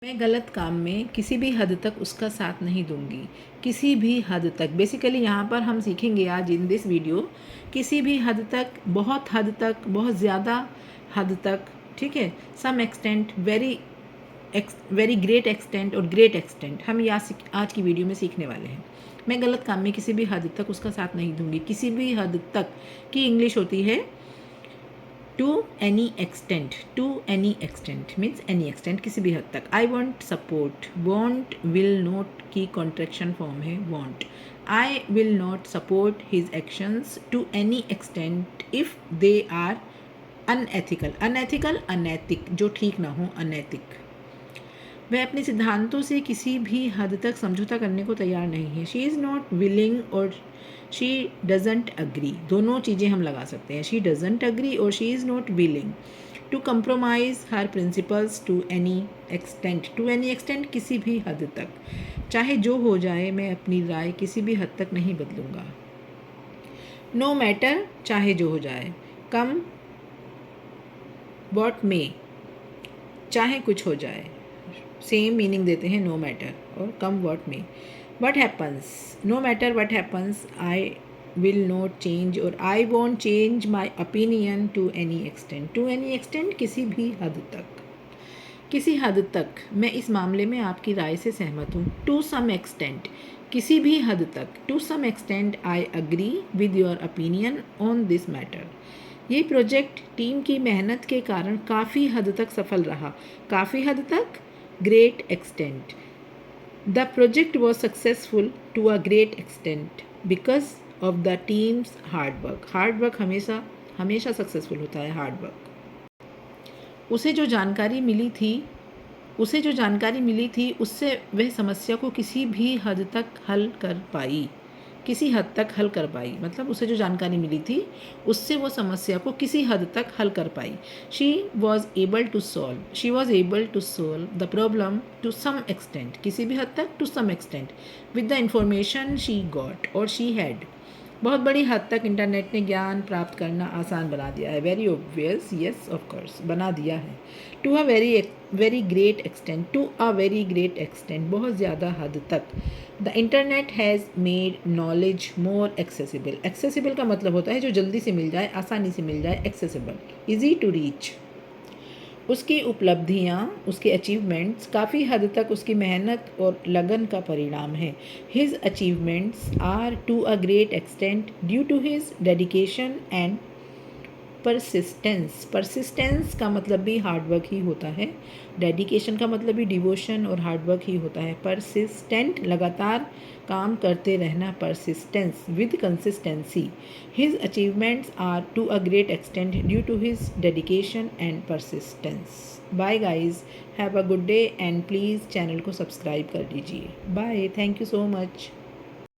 मैं गलत काम में किसी भी हद तक उसका साथ नहीं दूंगी। किसी भी हद तक, बेसिकली यहाँ पर हम सीखेंगे आज इन दिस वीडियो, किसी भी हद तक, बहुत हद तक, बहुत ज़्यादा हद तक, ठीक है, some extent, very great extent और ग्रेट एक्सटेंट, हम ये आज की वीडियो में सीखने वाले हैं। मैं गलत काम में किसी भी हद तक उसका साथ नहीं दूंगी। किसी भी हद तक की इंग्लिश होती है to any extent, to any extent means any extent, किसी भी हद तक। I want support, want will not की contraction form है want। I will not support his actions to any extent if they are unethical, unethical अनैतिक, जो ठीक ना हो, अनैतिक। वह अपने सिद्धांतों से किसी भी हद तक समझौता करने को तैयार नहीं है। शी इज़ नॉट विलिंग और शी डजेंट अग्री, दोनों चीज़ें हम लगा सकते हैं। शी डजेंट अग्री और she is not willing to compromise her principles to any extent, to any extent किसी भी हद तक। चाहे जो हो जाए, मैं अपनी राय किसी भी हद तक नहीं बदलूँगा। नो मैटर, चाहे जो हो जाए। कम वॉट मे, चाहे कुछ हो जाए। सेम मीनिंग देते हैं नो मैटर और कम वॉट में। What happens, no matter what happens, I will not change और I won't change my opinion to any extent, to any extent किसी भी हद तक। किसी हद तक मैं इस मामले में आपकी राय से सहमत हूँ। टू सम एक्सटेंट, किसी भी हद तक। To some extent I agree with your opinion on this matter. ये प्रोजेक्ट टीम की मेहनत के कारण काफ़ी हद तक सफल रहा। काफ़ी हद तक, great extent. The project was successful to a great extent because of the team's hard work. Hard work हमेशा हमेशा सक्सेसफुल होता है, हार्ड वर्क। उसे जो जानकारी मिली थी उससे वह समस्या को किसी भी हद तक हल कर पाई। किसी हद तक हल कर पाई मतलब उसे जो जानकारी मिली थी उससे वो समस्या को किसी हद तक हल कर पाई। She was able to solve the problem to some extent, किसी भी हद तक, to some extent, with the information she got और शी हैड। बहुत बड़ी हद तक इंटरनेट ने ज्ञान प्राप्त करना आसान बना दिया है। Very obvious, yes of course, बना दिया है। To a very great extent, to a very great extent, बहुत ज़्यादा हद तक। The internet has made knowledge more accessible. Accessible का मतलब होता है जो जल्दी से मिल जाए, आसानी से मिल जाए, एक्सेसिबल, ईजी टू रीच। उसकी उपलब्धियाँ, उसके अचीवमेंट्स काफ़ी हद तक उसकी मेहनत और लगन का परिणाम है। His achievements are to a great extent due to his dedication and persistence. Persistence का मतलब भी हार्डवर्क ही होता है, डेडिकेशन का मतलब भी डिवोशन और हार्डवर्क ही होता है। परसिस्टेंट, लगातार काम करते रहना, persistence with consistency. His achievements are to a great extent due to his dedication and persistence. Bye guys, have a good day and please channel को सब्सक्राइब कर दीजिए। Bye, thank you so much.